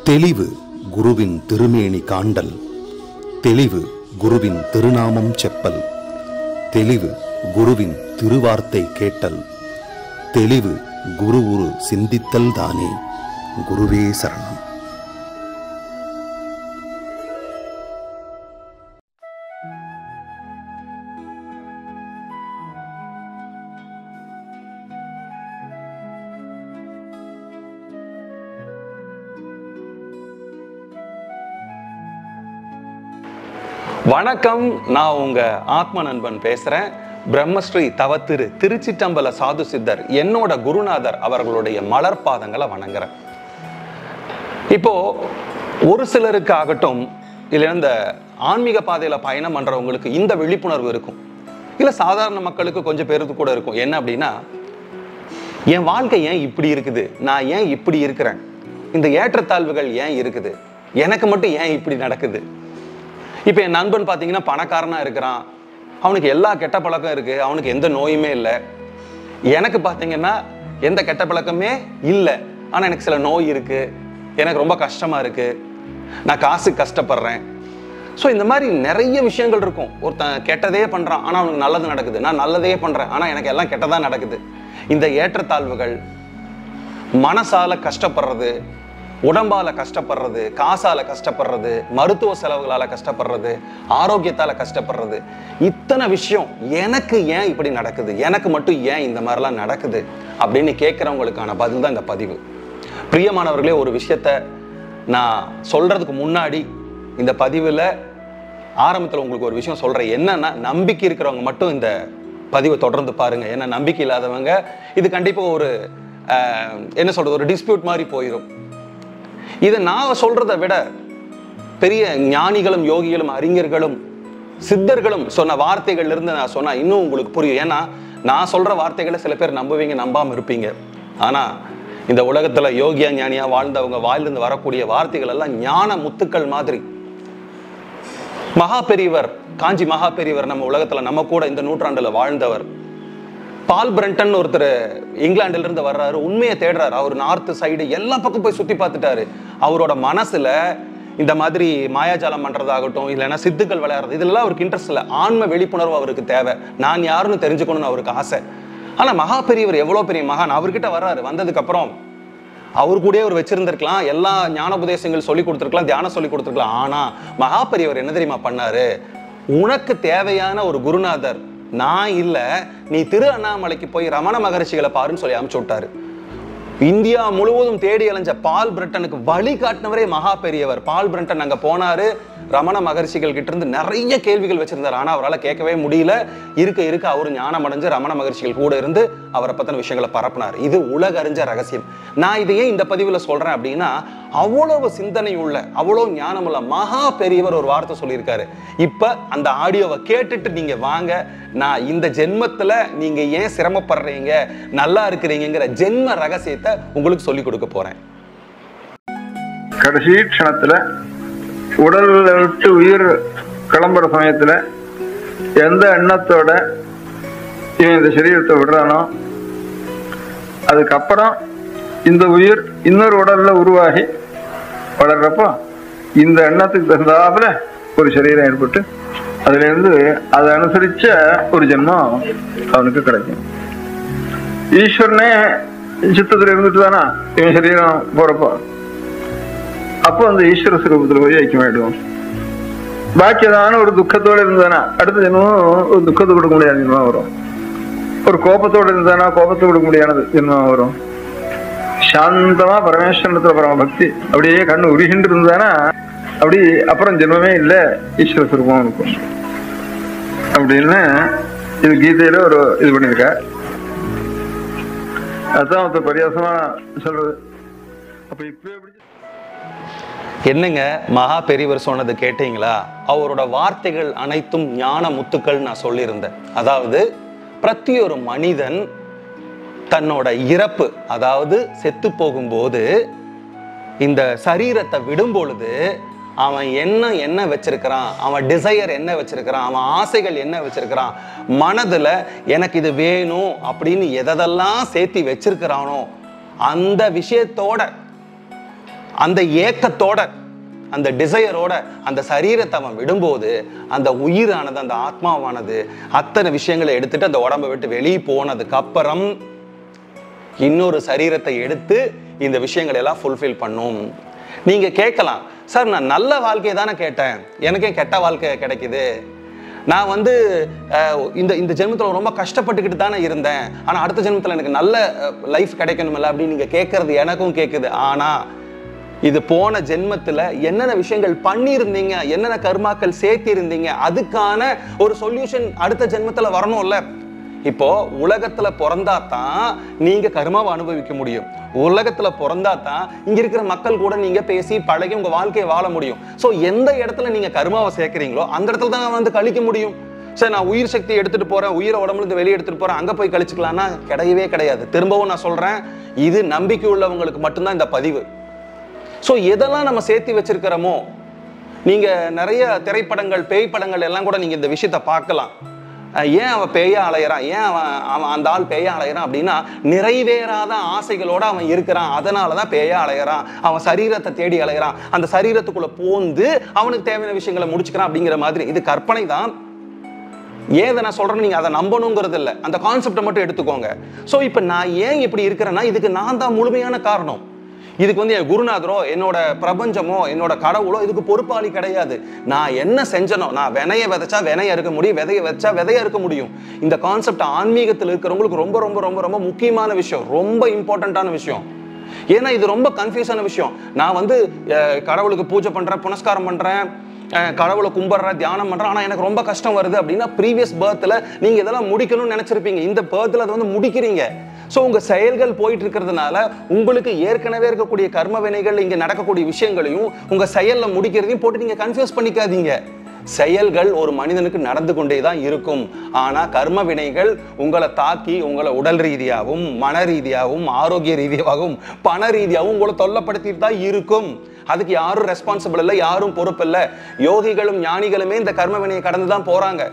தெளிவு குருவின் திருமேனி காண்டல், தெளிவு குருவின் திருநாமம் செப்பல், தெளிவு குருவின் திருவார்த்தை கேட்டல், தெளிவு குரு உரு சிந்தித்தல் தானே. குருவே சரணம். வணக்கம், நான் உங்க ஆத்ம நண்பன் பேசுறேன். பிரம்மஸ்ரீ தவத்திரு திருச்சிற்றம்பல சாது சித்தர் என்னோட குருநாதர் அவர்களுடைய மலர்பாதங்களை வணங்குறேன். இப்போ ஒரு சிலருக்கு ஆகட்டும், இல்லை இந்த ஆன்மீக பாதையில பயணம் பண்றவங்களுக்கு இந்த விழிப்புணர்வு இருக்கும். இல்ல சாதாரண மக்களுக்கு கொஞ்சம் பேருக்கு கூட இருக்கும். என்ன அப்படின்னா, என் வாழ்க்கை ஏன் இப்படி இருக்குது, நான் ஏன் இப்படி இருக்கிறேன், இந்த ஏற்றத்தாழ்வுகள் ஏன் இருக்குது, எனக்கு மட்டும் ஏன் இப்படி நடக்குது. இப்போ என் நண்பன் பார்த்தீங்கன்னா பணக்காரனா இருக்கிறான், அவனுக்கு எல்லா கெட்ட பழக்கம் இருக்கு, அவனுக்கு எந்த நோயுமே இல்லை. எனக்கு பார்த்தீங்கன்னா எந்த கெட்ட பழக்கமே இல்லை, ஆனால் எனக்கு சில நோய் இருக்கு, எனக்கு ரொம்ப கஷ்டமா இருக்கு, நான் காசுக்கு கஷ்டப்படுறேன். ஸோ இந்த மாதிரி நிறைய விஷயங்கள் இருக்கும். ஒருத்தன் கெட்டதே பண்றான், ஆனால் அவனுக்கு நல்லது நடக்குது. நான் நல்லதே பண்றேன், ஆனால் எனக்கு எல்லாம் கெட்டதா நடக்குது. இந்த ஏற்றத்தாழ்வுகள், மனசால கஷ்டப்படுறது, உடம்பால கஷ்டப்படுறது, காசால கஷ்டப்படுறது, மருத்துவ செலவுகளால கஷ்டப்படுறது, ஆரோக்கியத்தால கஷ்டப்படுறது, இத்தனை விஷயம் எனக்கு ஏன் இப்படி நடக்குது, எனக்கு மட்டும் ஏன் இந்த மாதிரிலாம் நடக்குது அப்படின்னு கேட்குறவங்களுக்கான பதில் தான் இந்த பதிவு. பிரியமானவர்களே, ஒரு விஷயத்த நான் சொல்றதுக்கு முன்னாடி இந்த பதிவில் ஆரம்பத்தில் உங்களுக்கு ஒரு விஷயம் சொல்றேன். என்னன்னா, நம்பிக்கை இருக்கிறவங்க மட்டும் இந்த பதிவை தொடர்ந்து பாருங்க. ஏன்னா நம்பிக்கை இல்லாதவங்க இது கண்டிப்பாக ஒரு என்ன சொல்றது, ஒரு டிஸ்பியூட் மாதிரி போயிடும். இதை நான் சொல்றதை விட பெரிய ஞானிகளும் யோகிகளும் அறிஞர்களும் சித்தர்களும் சொன்ன வார்த்தைகள் இருந்து நான் சொன்னா இன்னும் உங்களுக்கு புரியும். ஏன்னா நான் சொல்ற வார்த்தைகளை சில பேர் நம்புவீங்க, நம்பாம இருப்பீங்க. ஆனா இந்த உலகத்துல யோகியா ஞானியா வாழ்ந்தவங்க வாயிலிருந்து வரக்கூடிய வார்த்தைகள் எல்லாம் ஞான முத்துக்கள் மாதிரி. மகா பெரியவர், காஞ்சி மகா பெரியவர், நம்ம உலகத்துல நம்ம கூட இந்த நூற்றாண்டுல வாழ்ந்தவர். பால் பிரண்டன் ஒருத்தர் இங்கிலாந்துல இருந்து வர்றாரு, உண்மையை தேடுறாரு. அவர் நார்த் சைடு எல்லா பக்கம் போய் சுத்தி பார்த்துட்டாரு. அவரோட மனசுல இந்த மாதிரி மாயாஜாலம் பண்றதாகட்டும், இல்லைன்னா சித்துக்கள் விளையாடுறது, இதெல்லாம் அவருக்கு இன்ட்ரெஸ்ட் இல்லை. ஆன்ம விழிப்புணர்வு அவருக்கு தேவை, நான் யாருன்னு தெரிஞ்சுக்கணும்னு அவருக்கு ஆசை. ஆனா மகா பெரியவர் எவ்வளவு பெரிய மகான், அவர்கிட்ட வர்றாரு. வந்ததுக்கு அப்புறம் அவரு கூட அவர் வச்சிருந்திருக்கலாம், எல்லா ஞானோபதேசங்கள் சொல்லி கொடுத்துருக்கலாம், தியானம் சொல்லி கொடுத்துருக்கலாம். ஆனா மகா பெரியவர் என்ன தெரியுமா பண்ணாரு, உனக்கு தேவையான ஒரு குருநாதர் நான் இல்ல, நீ திரு அண்ணாமலைக்கு போய் ரமண மகரிஷிகளை பாருன்னு சொல்லி அனுப்பிச்சு விட்டாரு. இந்தியா முழுவதும் தேடி அலைஞ்ச பால் பிரண்டனுக்கு வழி காட்டினவரே மகா பெரியவர். பால் பிரண்டன் அங்க போனாரு, ரமண மகரிஷிகள் கிட்ட இருந்து நிறைய கேள்விகள் வச்சிருந்தாரு. ஆனா அவரால் கேட்கவே முடியல. இருக்க இருக்க அவரு ஞானம் அடைஞ்சு ரமண மகரிஷிகள் கூட இருந்து அவரை பத்தின விஷயங்களை பரப்புனார். இது உலக அறிஞ்ச ரகசியம். நான் இதையே இந்த பதிவுல சொல்றேன் அப்படின்னா, அவ்வளவு சிந்தனை உள்ள, அவ்வளவு ஞானம் உள்ள மகா பெரியவர் ஒரு வார்த்தை சொல்லியிருக்காரு. இப்ப அந்த ஆடியோவை கேட்டுட்டு நீங்க வாங்க, நான் இந்த ஜென்மத்துல நீங்க ஏன் சிரமப்படுறீங்க, நல்லா இருக்கிறீங்கிற ஜென்ம ரகசியத்தை உங்களுக்கு சொல்லி கொடுக்க போறேன். கடைசி க்ஷணத்துல உடல்ல விட்டு உயிர் கிளம்புற சமயத்துல எந்த எண்ணத்தோட இவன் இந்த சரீரத்தை விடுறானோ, அதுக்கப்புறம் இந்த உயிர் இன்னொரு உடல்ல உருவாகி வளர்றப்போ இந்த எண்ணத்துக்கு தகுந்தாப்புல ஒரு சரீரம் ஏற்பட்டு அதுல இருந்து அதை அனுசரிச்ச ஒரு ஜென்மம் அவனுக்கு கிடைக்கும். ஈஸ்வரனே சித்தத்துல இருந்துட்டு தானா இவன் சரீரம் போறப்போ, அப்போ அந்த ஈஸ்வர சுரூபத்துல போய் ஐக்கியமாயிடுவோம். பாக்கி ஏதான ஒரு துக்கத்தோட இருந்தானா அடுத்த ஜென்மம் ஒரு துக்கத்தை கொடுக்க முடியாத ஜென்மம் வரும். ஒரு கோபத்தோட இருந்தானா கோபத்தை கொடுக்க முடியாத ஜென்மம் வரும். சாந்தமா பரமேஸ்வரத்துல பரம பக்தி அப்படியே கண்ணு உருகின்று இருந்தானா அப்படி அப்புறம் ஜென்மமே இல்லை, ஈஸ்வர சுரூபம் இருக்கும் அப்படின்னு இது கீதையில ஒரு இது பண்ணிருக்க. அதான் பரியாசமா சொல்றது. அப்ப இப்ப எப்படி என்னங்க மகா பெரியவர் சொன்னது கேட்டீங்களா? அவரோட வார்த்தைகள் அனைத்தும் ஞான முத்துக்கள் நான் சொல்லியிருந்தேன். அதாவது பிரதி ஒரு மனிதன் தன்னோட இறப்பு, அதாவது செத்து போகும்போது இந்த சரீரத்தை விடும் பொழுது அவன் என்ன வச்சிருக்கிறான், அவன் டிசையர் என்ன வச்சிருக்கிறான், அவன் ஆசைகள் என்ன வச்சிருக்கிறான், மனதுல எனக்கு இது வேணும் அப்படின்னு எதெல்லாம் சேர்த்தி வச்சிருக்கிறானோ அந்த விஷயத்தோட அந்த ஏக்கத்தோட, அந்த டிசையரோட அந்த சரீரத்தை அவன் விடும்போது அந்த உயிரானது, அந்த ஆத்மாவானது அத்தனை விஷயங்களை எடுத்துட்டு அந்த உடம்பை விட்டு வெளியே போனதுக்கு அப்புறம் இன்னொரு சரீரத்தை எடுத்து இந்த விஷயங்களை எல்லாம் ஃபுல்ஃபில் பண்ணும். நீங்க கேட்கலாம், சார் நான் நல்ல வாழ்க்கையை தானே கேட்டேன், எனக்கே கெட்ட வாழ்க்கை கிடைக்குது, நான் இந்த ஜென்மத்தில் ரொம்ப கஷ்டப்பட்டுக்கிட்டு தானே இருந்தேன், ஆனால் அடுத்த ஜென்மத்தில் எனக்கு நல்ல லைஃப் கிடைக்கணுமில்ல அப்படின்னு நீங்கள் கேட்கறது எனக்கும் கேட்குது. ஆனால் இது போன ஜென்மத்தில் என்னென்ன விஷயங்கள் பண்ணியிருந்தீங்க, என்னென்ன கர்மாக்கள் சேர்த்திருந்தீங்க, அதுக்கான ஒரு சொல்யூஷன் அடுத்த ஜென்மத்தில் வரணும்ல. இப்போ உலகத்துல பிறந்தாதான் நீங்க கர்மாவை அனுபவிக்க முடியும். உலகத்துல பிறந்தாதான் இங்க இருக்கிற மக்கள் கூட நீங்க பேசி பழகி உங்க வாழ்க்கையை வாழ முடியும். சோ எந்த இடத்துல நீங்க கர்மாவை சேர்க்கிறீங்களோ அந்த இடத்துல தான் கழிக்க முடியும். சரி, நான் உயிர் சக்தி எடுத்துட்டு போறேன், உயிரை உடம்புல இருந்து வெளியே எடுத்துட்டு போறேன், அங்க போய் கழிச்சுக்கலாம்னா கிடையவே கிடையாது. திரும்பவும் நான் சொல்றேன், இது நம்பிக்கை உள்ளவங்களுக்கு மட்டும்தான் இந்த பதிவு. சோ எதெல்லாம் நம்ம சேர்த்து வச்சிருக்கிறோமோ, நீங்க நிறைய திரைப்படங்கள், பேய் படங்கள் எல்லாம் கூட நீங்க இந்த விஷயத்த பார்க்கலாம். ஏன் அவன் பேயா அலையிறான், ஏன் அவன் அந்த ஆள் பேயா அலையிறான் அப்படின்னா, நிறைவேறாத ஆசைகளோட அவன் இருக்கிறான், அதனாலதான் பேயா அலையிறான். அவன் சரீரத்தை தேடி அலையிறான், அந்த சரீரத்துக்குள்ள போந்து அவனுக்கு தேவையான விஷயங்களை முடிச்சுக்கிறான் அப்படிங்கிற மாதிரி. இது கற்பனை தான். ஏதை நான் சொல்றேன்னு நீங்க அதை நம்பணுங்கிறது இல்லை, அந்த கான்செப்டை மட்டும் எடுத்துக்கோங்க. ஸோ இப்போ நான் ஏன் இப்படி இருக்கிறேன்னா, இதுக்கு நான் தான் முழுமையான காரணம். இதுக்கு என் குருநாதரோ, என்னோட பிரபஞ்சமோ, என்னோட கடவுளோ இதுக்கு பொறுப்பாளி கிடையாது. நான் என்ன செஞ்சனோ, நான் வினைய விதைச்சா வினைய இருக்க முடியும், விதைய வச்சா விதைய இருக்க முடியும். இந்த கான்செப்ட் ஆன்மீகத்தில் இருக்கிறவங்களுக்கு ரொம்ப ரொம்ப ரொம்ப ரொம்ப முக்கியமான விஷயம், ரொம்ப இம்பார்ட்டண்ட்டான விஷயம். ஏன்னா இது ரொம்ப கன்ஃபியூஸான விஷயம். நான் கடவுளுக்கு பூஜை பண்றேன், புனஸ்காரம் பண்றேன், கடவுளை கும்பிட்றேன், தியானம் பண்றேன், ஆனா எனக்கு ரொம்ப கஷ்டம் வருது அப்படின்னா, ப்ரீவியஸ் பர்த்ல நீங்க இதெல்லாம் முடிக்கணும்னு நினைச்சிருப்பீங்க, இந்த பர்த்ல அதை முடிக்கிறீங்க. ஸோ உங்க செயல்கள் போயிட்டு இருக்கிறதுனால உங்களுக்கு ஏற்கனவே இருக்கக்கூடிய கர்ம வினைகள், இங்க நடக்கக்கூடிய விஷயங்களையும் உங்க செயல்ல முடிக்கிறதையும் போட்டு நீங்க கன்ஃபியூஸ் பண்ணிக்காதீங்க. செயல்கள் ஒரு மனிதனுக்கு நடந்து கொண்டே தான் இருக்கும். ஆனா கர்ம வினைகள் உங்களை தாக்கி உங்களை உடல் ரீதியாகவும், மன ரீதியாகவும், ஆரோக்கிய ரீதியாகவும், பண ரீதியாகவும் உங்களை தொல்லப்படுத்திட்டு தான் இருக்கும். அதுக்கு யாரும் ரெஸ்பான்சிபிள் இல்லை, யாரும் பொறுப்பு இல்லை. யோகிகளும் ஞானிகளுமே இந்த கர்ம வினையை கடந்து தான் போறாங்க.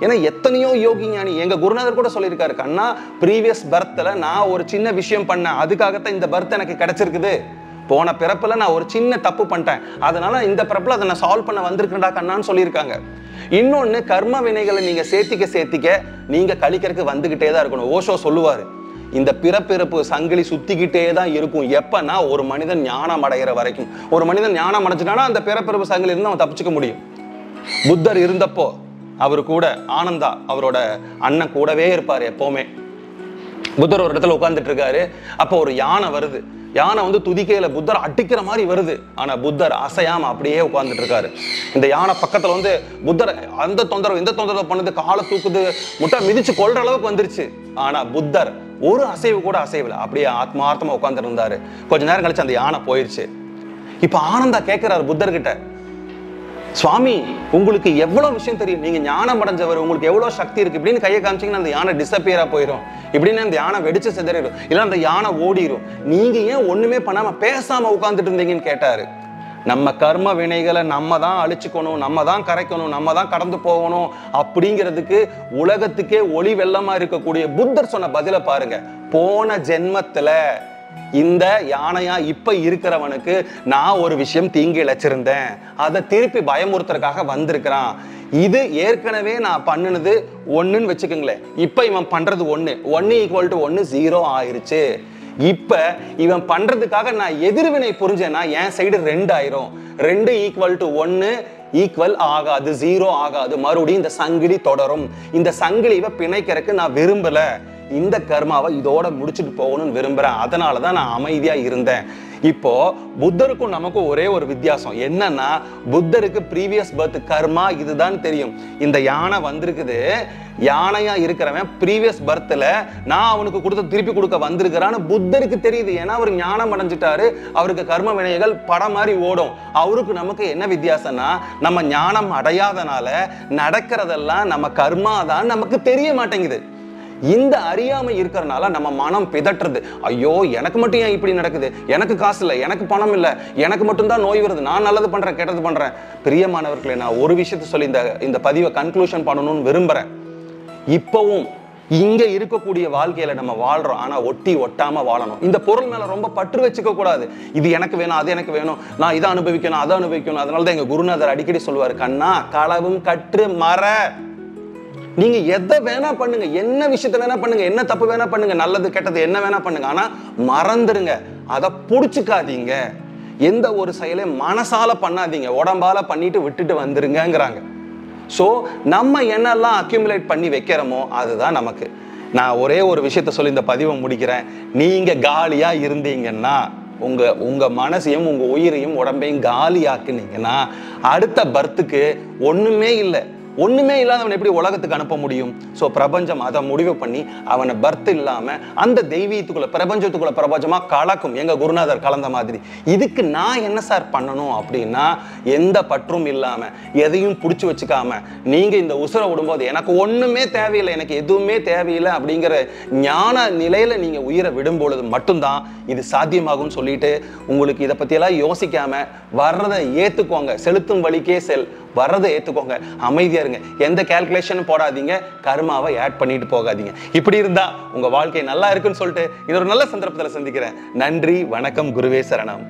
ஏன்னா எத்தனையோ யோகி ஞானி, எங்க குருநாதர் கூட சொல்லியிருக்காரு, கண்ணா ப்ரீவியஸ் பர்த்ல நான் ஒரு சின்ன விஷயம் பண்ணேன், அதுக்காகத்தான் இந்த பர்த் எனக்கு கிடைச்சிருக்குது. போன பிறப்புல நான் ஒரு சின்ன தப்பு பண்ணிட்டேன், அதனால இந்த பிறப்புல அதை நான் சால்வ் பண்ண வந்திருக்கேன்டா கண்ணான்னு சொல்லியிருக்காங்க. இன்னொன்னு, கர்ம வினைகளை நீங்க சேர்த்திக்க நீங்க கழிக்கிறதுக்கு வந்துகிட்டே தான் இருக்கணும். ஓஷோ சொல்லுவாரு, இந்த பிறப்பிறப்பு சங்கிலி சுத்திக்கிட்டே தான் இருக்கும். எப்பன்னா ஒரு மனிதன் ஞானம் அடைகிற வரைக்கும். ஒரு மனிதன் ஞானம் அடைஞ்சிட்டானா அந்த பிறப்பிறப்பு சங்கிலி இருந்து அவன் தப்பிச்சுக்க முடியும். புத்தர் இருந்தப்போ அவரு கூட ஆனந்தா, அவரோட அண்ணன் கூடவே இருப்பாரு எப்பவுமே. புத்தர் ஒரு இடத்துல உட்கார்ந்துட்டு இருக்காரு, அப்போ ஒரு யானை வருது. யானை துதிக்கையில புத்தர் அடிக்கிற மாதிரி வருது. ஆனா புத்தர் அசையாம அப்படியே உட்கார்ந்துட்டு இருக்காரு. இந்த யானை பக்கத்துல புத்தர் அந்த தொந்தரவு இந்த தொந்தரவு பண்ணுது, காலை தூக்குது, முட்டை மிதிச்சு கொள்ற அளவுக்கு வந்துருச்சு. ஆனா புத்தர் ஒரு அசைவு கூட அசைவல, அப்படியே ஆத்மார்த்தமா உட்கார்ந்துட்டு இருந்தாரு. கொஞ்ச நேரம் கழிச்சு அந்த யானை போயிருச்சு. இப்ப ஆனந்தா கேட்கிறாரு புத்தர்கிட்ட, சுவாமி உங்களுக்கு எவ்வளவு விஷயம் தெரியும், நீங்க ஞானம் அடைஞ்சவர், உங்களுக்கு எவ்வளவு சக்தி இருக்கு, இப்படின்னு கையை காமிச்சிங்கன்னா அந்த யானை டிஸப்பியரா போயிடும், இப்படின்னு அந்த யானை வெடிச்சு சிதறிடும், இல்ல அந்த யானை ஓடிடும், நீங்க ஏன் ஒண்ணுமே பண்ணாம பேசாம உட்கார்ந்துட்டு இருந்தீங்கன்னு கேட்டாரு. நம்ம கர்ம வினைகளை நம்ம தான் அழிச்சுக்கணும், நம்ம தான் கரைக்கணும், நம்ம தான் கடந்து போகணும் அப்படிங்கிறதுக்கு உலகத்துக்கே ஒளி வெள்ளமா இருக்கக்கூடிய புத்தர் சொன்ன பதில பாருங்க. போன ஜென்மத்துல இந்த யானையா இப்ப இருக்கிறவனுக்கு நான் ஒரு விஷயம் தீங்கு இழைச்சிருந்தேன், அதை திருப்பி பயமுறுத்துறதுக்காக வந்திருக்கிறான். இது ஏற்கனவே நான் பண்ணினது ஒண்ணுன்னு வச்சுக்கோங்களேன், இப்ப இவன் பண்றது 1 1 = 0 ஆயிருச்சு. இப்ப இவன் பண்றதுக்காக நான் எதிர்வினை புரிஞ்சேன்னா என் சைடு 2 ஆயிரும். 2 = 1 ஈக்குவல் ஆகாது, 0 ஆகாது. மறுபடியும் இந்த சங்கிலி தொடரும். இந்த சங்கிலியை பிணைக்கிறதுக்கு நான் விரும்பல, இந்த கர்மாவை இதோட முடிச்சுட்டு போகணும்னு விரும்புறேன். அதனாலதான் நான் அமைதியா இருந்தேன். இப்போ புத்தருக்கும் நமக்கும் ஒரே ஒரு வித்தியாசம் என்னன்னா, புத்தருக்கு ப்ரீவியஸ் பர்த் கர்மா இதுதான் தெரியும். இந்த யானை வந்திருக்குது, யானையா இருக்கிறவன் ப்ரீவியஸ் பர்த்ல நான் அவனுக்கு கொடுத்த திருப்பி கொடுக்க வந்திருக்கிறான்னு புத்தருக்கு தெரியுது. ஏன்னா அவர் ஞானம் அடைஞ்சிட்டாரு, அவருக்கு கர்ம வினைகள் படம் மாதிரி ஓடும். அவருக்கு நமக்கு என்ன வித்தியாசம்னா, நம்ம ஞானம் அடையாதனால நடக்கிறதெல்லாம் நம்ம கர்மா தான் நமக்கு தெரிய மாட்டேங்குது. இந்த அறியாமை இருக்கிறனால நம்ம மனம் பிதற்றுது. ஐயோ எனக்கு மட்டும் ஏன் இப்படி நடக்குது, எனக்கு காசு இல்லை, எனக்கு பணம் இல்லை, எனக்கு மட்டும்தான் நோய் வருது, நான் நல்லது பண்றேன் கெட்டது பண்றேன். பிரியமானவர்களே, நான் ஒரு விஷயத்த சொல்லி இந்த பதிவை கன்க்ளூஷன் பண்ணணும்னு விரும்புறேன். இப்பவும் இங்க இருக்கக்கூடிய வாழ்க்கையில நம்ம வாழ்றோம், ஆனா ஒட்டி ஒட்டாம வாழணும். இந்த பொருள் மேல ரொம்ப பற்று வச்சுக்க கூடாது. இது எனக்கு வேணும், அது எனக்கு வேணும், நான் இதை அனுபவிக்கணும், அதை அனுபவிக்கணும். அதனாலதான் எங்க குருநாதர் அடிக்கடி சொல்லுவாரு, கண்ணா களவும் கற்று மற. நீங்க எதை வேணா பண்ணுங்க, என்ன விஷயத்த வேணா பண்ணுங்க, என்ன தப்பு வேணா பண்ணுங்க, நல்லது கெட்டது என்ன வேணா பண்ணுங்க, ஆனா மறந்துருங்க, அதை புடிச்சுக்காதீங்க. எந்த ஒரு செயலையும் மனசால பண்ணாதீங்க, உடம்பால பண்ணிட்டு விட்டுட்டு வந்துருங்கிறாங்க. ஸோ நம்ம என்னெல்லாம் அக்யூமுலேட் பண்ணி வைக்கிறோமோ அதுதான் நமக்கு. நான் ஒரே ஒரு விஷயத்த சொல்லி இந்த பதிவை முடிக்கிறேன். நீங்க காலியா இருந்தீங்கன்னா, உங்க மனசையும் உங்க உயிரையும் உடம்பையும் காலியாக்குனீங்கன்னா, அடுத்த பர்த்துக்கு ஒண்ணுமே இல்லை. ஒண்ணுமே இல்லாதவன் எப்படி உலகத்துக்கு அனுப்ப முடியும்? ஸோ பிரபஞ்சம் அதை முடிவு பண்ணி அவனை பர்த் இல்லாம அந்த தெய்வீகத்துக்குள்ள பிரபஞ்சத்துக்குள்ள பிரபஞ்சமா கலக்கும், எங்க குருநாதர் கலந்த மாதிரி. இதுக்கு நான் என்ன சார் பண்ணணும் அப்படின்னா, எந்த பற்றும் இல்லாம எதையும் பிடிச்சி வச்சுக்காம நீங்க இந்த உசுரை விடும்போது எனக்கு ஒண்ணுமே தேவையில்லை, எனக்கு எதுவுமே தேவையில்லை அப்படிங்கிற ஞான நிலையில நீங்க உயிரை விடும் பொழுது மட்டும்தான் இது சாத்தியமாகும் சொல்லிட்டு, உங்களுக்கு இதை பத்தியெல்லாம் யோசிக்காம வர்றதை ஏத்துக்கோங்க. செலுத்தும் வழிக்கே செல், வர்றதை ஏத்துக்கோங்க, அமைதியா இருங்க, எந்த கால்குலேஷனும் போடாதீங்க, கர்மாவை ஆட் பண்ணிட்டு போகாதீங்க. இப்படி இருந்தா உங்க வாழ்க்கை நல்லா இருக்குன்னு சொல்லிட்டு இது ஒரு நல்ல சந்தர்ப்பத்தில் சந்திக்கிறேன். நன்றி, வணக்கம், குருவே சரணம்.